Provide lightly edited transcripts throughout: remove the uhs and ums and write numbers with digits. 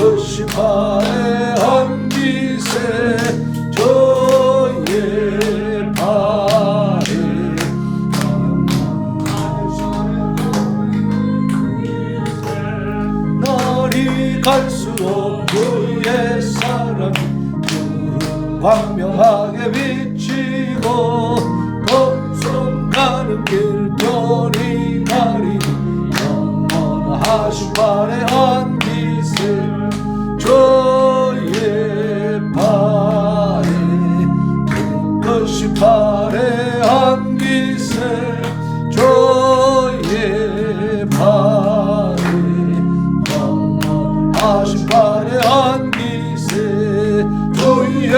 끝이 발해한 기세 저의 발에 날이 갈수록 그의 사랑이 광명하게 비치고 검송 가는 길 별이 가리니 영원하신 발해한 기세 저의 발에 끝끝이 발해한 기세 저의 발에 영원하신 발해한 기세 주의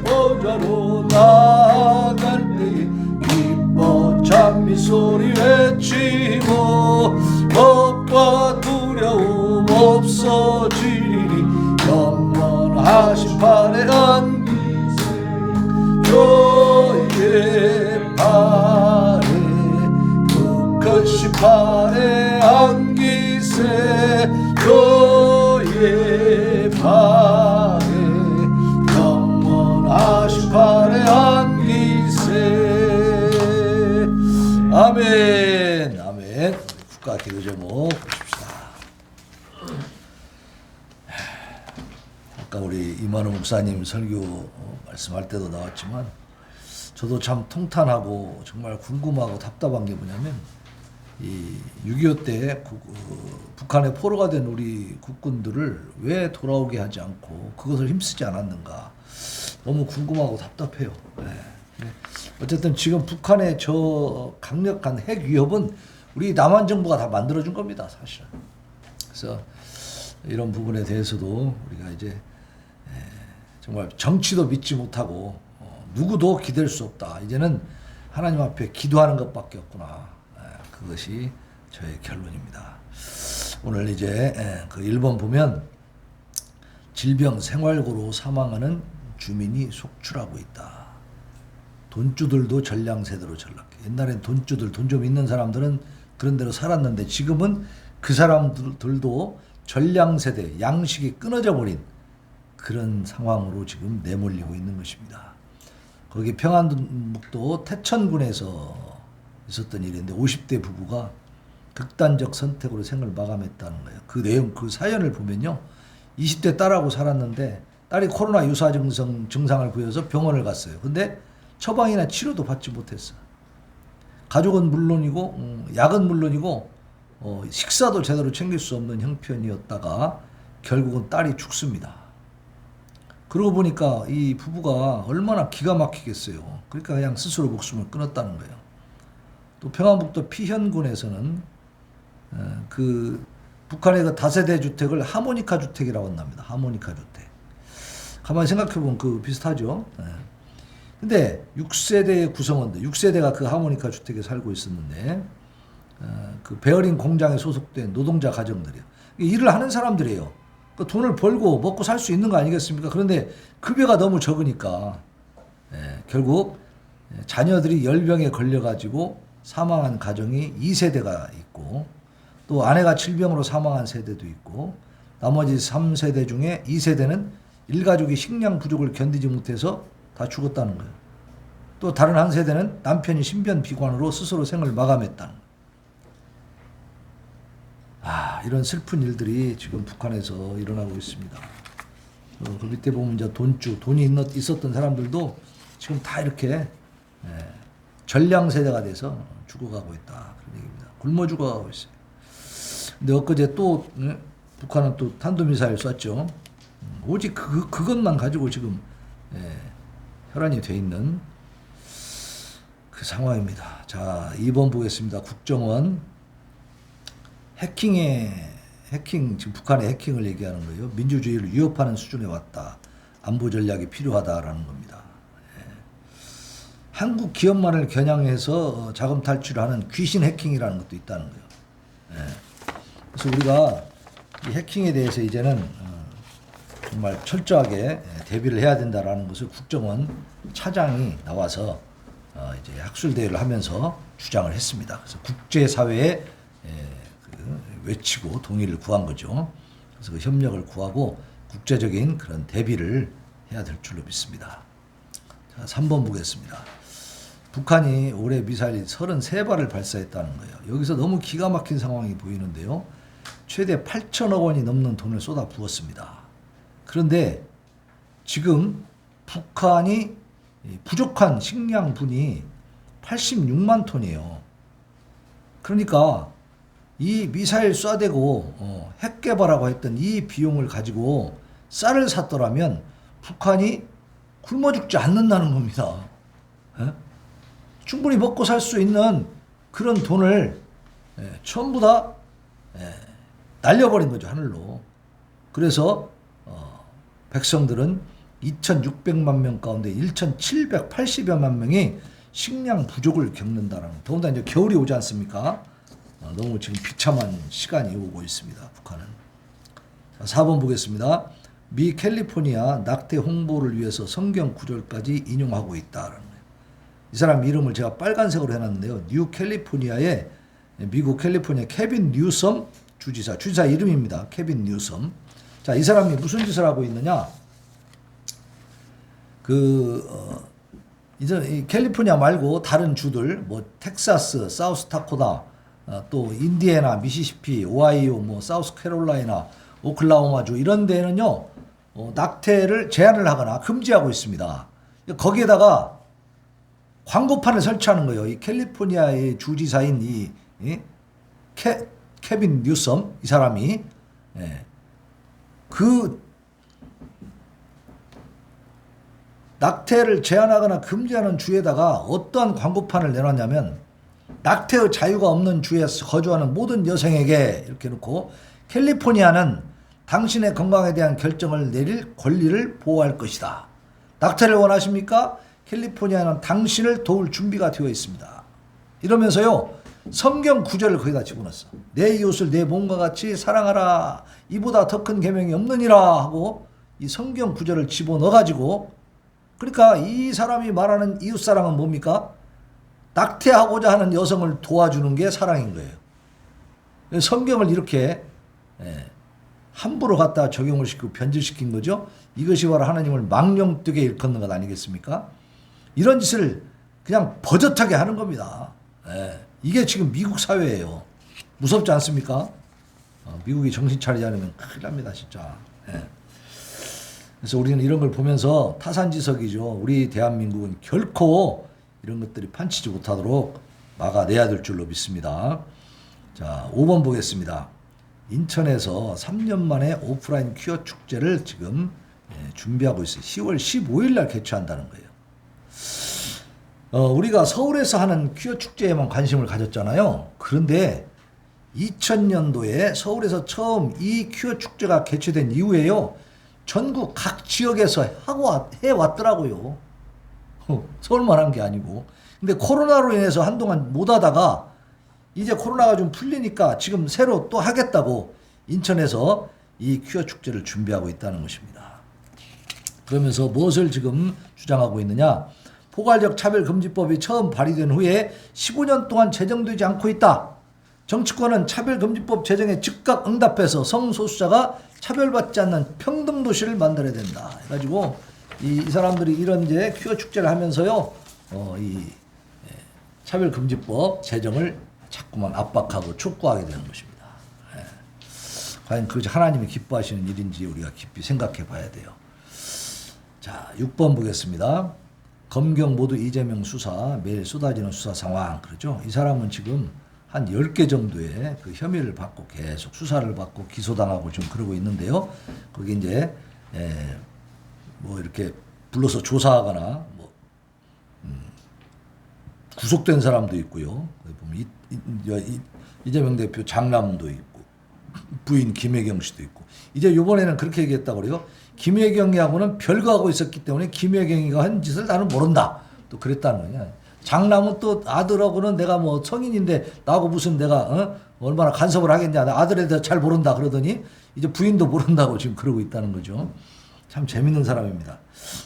보좌로 나갈 때 기뻐 찬미 소리 외치고 겁과 두려움 없어지리니 영원하신 발해한 기세 저의 발에 끝끝이 발해한 기세 저의 발에 영원하신 발해한 기세. 아멘. 아멘. 국가 기도 제목 보십시다. 아까 우리 이만호 목사님 설교 말씀할 때도 나왔지만 저도 참 통탄하고 정말 궁금하고 답답한 게 뭐냐면 이 6.25 때 북한에 포로가 된 우리 국군들을 왜 돌아오게 하지 않고 그것을 힘쓰지 않았는가 너무 궁금하고 답답해요. 네. 어쨌든 지금 북한의 저 강력한 핵 위협은 우리 남한 정부가 다 만들어준 겁니다, 사실은. 그래서 이런 부분에 대해서도 우리가 이제 정말 정치도 믿지 못하고 누구도 기댈 수 없다. 이제는 하나님 앞에 기도하는 것밖에 없구나. 그것이 저의 결론입니다. 오늘 이제 그 1번 보면 질병 생활고로 사망하는 주민이 속출하고 있다. 돈주들도 전량세대로 전락해. 옛날엔 돈주들, 돈 좀 있는 사람들은 그런 대로 살았는데 지금은 그 사람들도 전량세대, 양식이 끊어져 버린 그런 상황으로 지금 내몰리고 있는 것입니다. 거기 평안북도 태천군에서 있었던 일인데 50대 부부가 극단적 선택으로 생을 마감했다는 거예요. 그 내용, 그 사연을 보면요. 20대 딸하고 살았는데 딸이 코로나 유사 증상을 보여서 병원을 갔어요. 근데 처방이나 치료도 받지 못했어. 가족은 물론이고 약은 물론이고 식사도 제대로 챙길 수 없는 형편이었다가 결국은 딸이 죽습니다. 그러고 보니까 이 부부가 얼마나 기가 막히겠어요. 그러니까 그냥 스스로 목숨을 끊었다는 거예요. 또 평안북도 피현군에서는 그 북한의 그 다세대 주택을 하모니카 주택이라고 한답니다. 하모니카 주택. 가만히 생각해보면 그 비슷하죠. 근데 6세대의 구성원들, 6세대가 그 하모니카 주택에 살고 있었는데 그 베어링 공장에 소속된 노동자 가정들이에요. 일을 하는 사람들이에요. 그 돈을 벌고 먹고 살 수 있는 거 아니겠습니까? 그런데 급여가 너무 적으니까 결국 자녀들이 열병에 걸려가지고 사망한 가정이 2세대가 있고 또 아내가 질병으로 사망한 세대도 있고 나머지 3세대 중에 2세대는 일가족이 식량 부족을 견디지 못해서 다 죽었다는 거예요. 또 다른 한 세대는 남편이 신변비관으로 스스로 생을 마감했다는 거예요. 이런 슬픈 일들이 지금 북한에서 일어나고 있습니다. 그 밑에 보면 이제 돈이 있었던 사람들도 지금 다 이렇게 전량세대가 돼서 죽어가고 있다. 그런 얘기입니다. 굶어 죽어가고 있어요. 근데 엊그제 또 북한은 또 탄도미사일 쐈죠. 오직 그것만 가지고 지금 혈안이 돼 있는 그 상황입니다. 자, 2번 보겠습니다. 국정원 해킹 지금 북한의 해킹을 얘기하는 거예요. 민주주의를 위협하는 수준에 왔다. 안보 전략이 필요하다라는 겁니다. 한국 기업만을 겨냥해서 자금 탈출하는 귀신 해킹이라는 것도 있다는 거예요. 그래서 우리가 이 해킹에 대해서 이제는 정말 철저하게 대비를 해야 된다라는 것을 국정원 차장이 나와서 이제 학술대회를 하면서 주장을 했습니다. 그래서 국제사회에 외치고 동의를 구한 거죠. 그래서 그 협력을 구하고 국제적인 그런 대비를 해야 될 줄로 믿습니다. 자, 3번 보겠습니다. 북한이 올해 미사일 33발을 발사했다는 거예요. 여기서 너무 기가 막힌 상황이 보이는데요. 최대 8천억 원이 넘는 돈을 쏟아 부었습니다. 그런데 지금 북한이 부족한 식량분이 86만 톤이에요. 그러니까 이 미사일 쏴대고 핵 개발하고 했던 이 비용을 가지고 쌀을 샀더라면 북한이 굶어 죽지 않는다는 겁니다. 에? 충분히 먹고 살 수 있는 그런 돈을 전부 다 날려버린 거죠, 하늘로. 그래서 백성들은 2,600만 명 가운데 1,780여만 명이 식량 부족을 겪는다라는, 더군다나 이제 겨울이 오지 않습니까? 너무 지금 비참한 시간이 오고 있습니다, 북한은. 자, 4번 보겠습니다. 미 캘리포니아 낙태 홍보를 위해서 성경 구절까지 인용하고 있다라는 거예요. 이 사람 이름을 제가 빨간색으로 해놨는데요. 뉴 캘리포니아의 미국 캘리포니아 케빈 뉴섬 주지사 이름입니다. 케빈 뉴섬. 자, 이 사람이 무슨 짓을 하고 있느냐? 이제 이 캘리포니아 말고 다른 주들, 뭐 텍사스, 사우스다코타, 또 인디애나, 미시시피, 오하이오, 뭐 사우스캐롤라이나, 오클라호마주 이런 데는요 낙태를 제한을 하거나 금지하고 있습니다. 거기에다가 광고판을 설치하는 거예요. 이 캘리포니아의 주지사인 케빈 뉴섬 이 사람이 그 낙태를 제한하거나 금지하는 주에다가 어떠한 광고판을 내놨냐면 낙태의 자유가 없는 주에 거주하는 모든 여성에게 이렇게 놓고 캘리포니아는 당신의 건강에 대한 결정을 내릴 권리를 보호할 것이다. 낙태를 원하십니까? 캘리포니아는 당신을 도울 준비가 되어 있습니다. 이러면서요 성경 구절을 거기다 집어넣었어. 내 이웃을 내 몸과 같이 사랑하라. 이보다 더 큰 계명이 없느니라 하고 이 성경 구절을 집어넣어가지고, 그러니까 이 사람이 말하는 이웃사랑은 뭡니까? 낙태하고자 하는 여성을 도와주는 게 사랑인 거예요. 성경을 이렇게 함부로 갖다 적용을 시키고 변질시킨 거죠. 이것이 바로 하나님을 망령되게 일컫는 것 아니겠습니까? 이런 짓을 그냥 버젓하게 하는 겁니다. 이게 지금 미국 사회예요. 무섭지 않습니까? 미국이 정신 차리지 않으면 큰일 납니다, 진짜. 그래서 우리는 이런 걸 보면서 타산지석이죠. 우리 대한민국은 결코 이런 것들이 판치지 못하도록 막아내야 될 줄로 믿습니다. 자, 5번 보겠습니다. 인천에서 3년 만에 오프라인 퀴어 축제를 지금 준비하고 있어요. 10월 15일 날 개최한다는 거예요. 우리가 서울에서 하는 퀴어 축제에만 관심을 가졌잖아요. 그런데 2000년도에 서울에서 처음 이 퀴어 축제가 개최된 이후에요. 전국 각 지역에서 해왔더라고요. 서울만 한 게 아니고. 근데 코로나로 인해서 한동안 못 하다가 이제 코로나가 좀 풀리니까 지금 새로 또 하겠다고 인천에서 이 퀴어 축제를 준비하고 있다는 것입니다. 그러면서 무엇을 지금 주장하고 있느냐? 포괄적 차별금지법이 처음 발의된 후에 15년 동안 제정되지 않고 있다. 정치권은 차별금지법 제정에 즉각 응답해서 성소수자가 차별받지 않는 평등도시를 만들어야 된다. 해가지고 이 사람들이 이런 이제 퀴어 축제를 하면서요, 이 차별금지법 제정을 자꾸만 압박하고 촉구하게 되는 것입니다. 과연 그것이 하나님이 기뻐하시는 일인지 우리가 깊이 생각해 봐야 돼요. 자, 6번 보겠습니다. 검경 모두 이재명 수사, 매일 쏟아지는 수사 상황. 그렇죠? 이 사람은 지금 한 10개 정도의 그 혐의를 받고 계속 수사를 받고 기소당하고 좀 그러고 있는데요. 거기 이제 뭐 이렇게 불러서 조사하거나 뭐 구속된 사람도 있고요. 보면 이재명 대표 장남도 있고 부인 김혜경 씨도 있고, 이제 이번에는 그렇게 얘기했다고 그래요. 김혜경이하고는 별거하고 있었기 때문에 김혜경이가 한 짓을 나는 모른다. 또 그랬다는 거냐. 장남은 또 아들하고는 내가 뭐 성인인데 나하고 무슨 내가 얼마나 간섭을 하겠냐. 아들에 대해서 잘 모른다 그러더니 이제 부인도 모른다고 지금 그러고 있다는 거죠. 참 재밌는 사람입니다.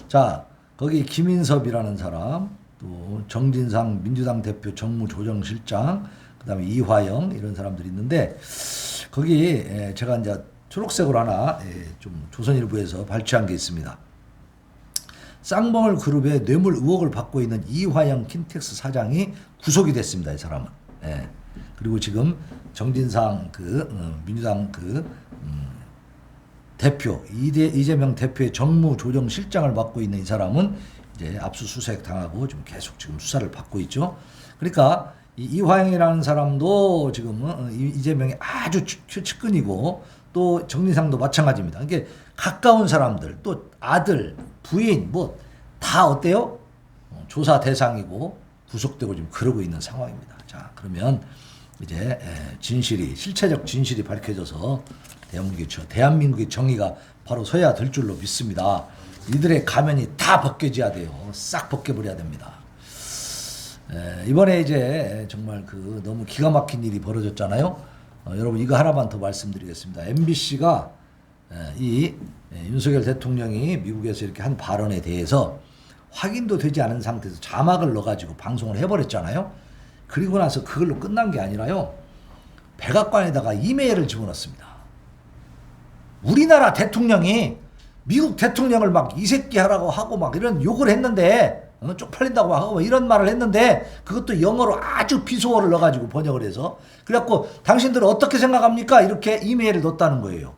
자, 거기 김인섭이라는 사람, 또 정진상 민주당 대표 정무조정실장, 그 다음에 이화영 이런 사람들이 있는데 거기 제가 이제 초록색으로 하나 좀 조선일보에서 발췌한 게 있습니다. 쌍방울 그룹의 뇌물 의혹을 받고 있는 이화영 킨텍스 사장이 구속이 됐습니다. 이 사람은. 예. 그리고 지금 정진상 민주당 대표 이재명 대표의 정무조정실장을 맡고 있는 이 사람은 이제 압수수색 당하고 좀 계속 지금 수사를 받고 있죠. 그러니까 이화영이라는 사람도 지금 이재명이 아주 측근이고 또 정진상도 마찬가지입니다. 이게 가까운 사람들 또 아들 부인 뭐 다 어때요? 조사 대상이고 구속되고 지금 그러고 있는 상황입니다. 자, 그러면 이제 실체적 진실이 밝혀져서 대한민국의 정의가 바로 서야 될 줄로 믿습니다. 이들의 가면이 다 벗겨져야 돼요. 싹 벗겨버려야 됩니다. 이번에 이제 정말 너무 기가 막힌 일이 벌어졌잖아요. 여러분 이거 하나만 더 말씀드리겠습니다. MBC가 이 윤석열 대통령이 미국에서 이렇게 한 발언에 대해서 확인도 되지 않은 상태에서 자막을 넣어가지고 방송을 해버렸잖아요. 그리고 나서 그걸로 끝난 게 아니라요. 백악관에다가 이메일을 집어넣습니다. 우리나라 대통령이 미국 대통령을 막 이 새끼 하라고 하고 막 이런 욕을 했는데 쪽팔린다고 하고 이런 말을 했는데 그것도 영어로 아주 비속어를 넣어가지고 번역을 해서 그래갖고 당신들은 어떻게 생각합니까? 이렇게 이메일을 넣었다는 거예요.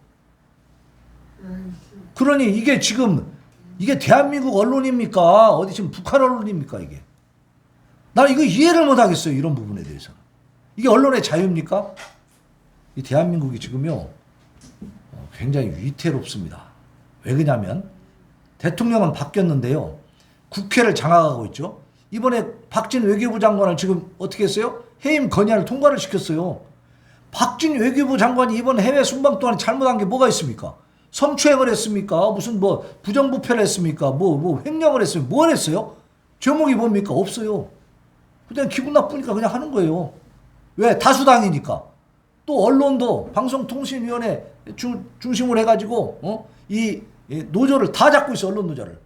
그러니 이게 지금 이게 대한민국 언론입니까? 어디 지금 북한 언론입니까 이게? 나 이거 이해를 못 하겠어요. 이런 부분에 대해서. 이게 언론의 자유입니까? 이 대한민국이 지금요 굉장히 위태롭습니다. 왜 그러냐면 대통령은 바뀌었는데요. 국회를 장악하고 있죠. 이번에 박진 외교부 장관을 지금 어떻게 했어요? 해임 건의안을 통과를 시켰어요. 박진 외교부 장관이 이번 해외 순방 동안에 잘못한 게 뭐가 있습니까? 성추행을 했습니까? 무슨 뭐 부정부패를 했습니까? 뭐 횡령을 했습니까? 뭘 했어요? 제목이 뭡니까? 없어요. 그냥 기분 나쁘니까 그냥 하는 거예요. 왜? 다수당이니까. 또 언론도 방송통신위원회 중심으로 해가지고 이 노조를 다 잡고 있어. 언론 노조를.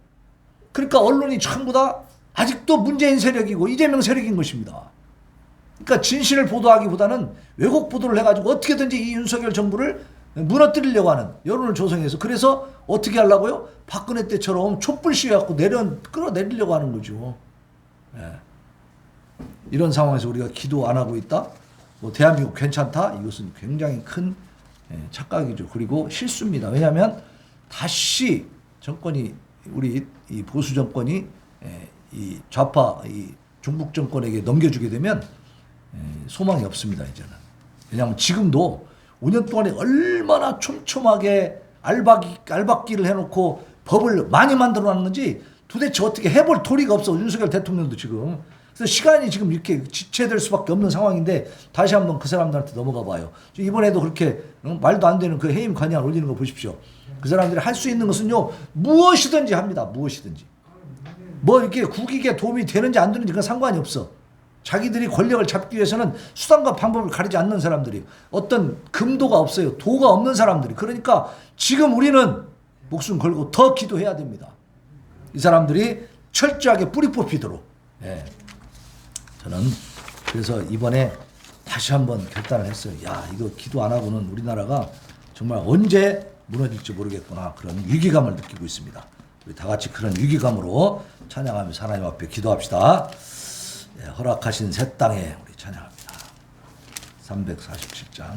그러니까 언론이 전부 다 아직도 문재인 세력이고 이재명 세력인 것입니다. 그러니까 진실을 보도하기보다는 왜곡 보도를 해가지고 어떻게든지 이 윤석열 정부를 무너뜨리려고 하는 여론을 조성해서 그래서 어떻게 하려고요? 박근혜 때처럼 촛불 시위해갖고 끌어내리려고 하는 거죠. 예. 이런 상황에서 우리가 기도 안 하고 있다? 뭐 대한민국 괜찮다? 이것은 굉장히 큰 착각이죠. 그리고 실수입니다. 왜냐하면 다시 정권이 우리 이 보수 정권이 이 좌파 이 중북 정권에게 넘겨주게 되면 소망이 없습니다. 이제는. 왜냐하면 지금도 5년 동안에 얼마나 촘촘하게 알박기를 해놓고 법을 많이 만들어놨는지 도대체 어떻게 해볼 도리가 없어. 윤석열 대통령도 지금. 그래서 시간이 지금 이렇게 지체될 수밖에 없는 상황인데 다시 한번 그 사람들한테 넘어가 봐요. 이번에도 그렇게 말도 안 되는 그 해임 건의안 올리는 거 보십시오. 그 사람들이 할 수 있는 것은요. 무엇이든지 합니다. 무엇이든지. 뭐 이렇게 국익에 도움이 되는지 안 되는지 그건 상관이 없어. 자기들이 권력을 잡기 위해서는 수단과 방법을 가리지 않는 사람들이 어떤 금도가 없어요. 도가 없는 사람들이. 그러니까 지금 우리는 목숨 걸고 더 기도해야 됩니다. 이 사람들이 철저하게 뿌리 뽑히도록. 예. 저는 그래서 이번에 다시 한번 결단을 했어요. 야, 이거 기도 안 하고는 우리나라가 정말 언제 무너질지 모르겠구나. 그런 위기감을 느끼고 있습니다. 우리 다 같이 그런 위기감으로 찬양하면서 하나님 앞에 기도합시다. 예, 허락하신 새 땅에 우리 찬양합니다. 347장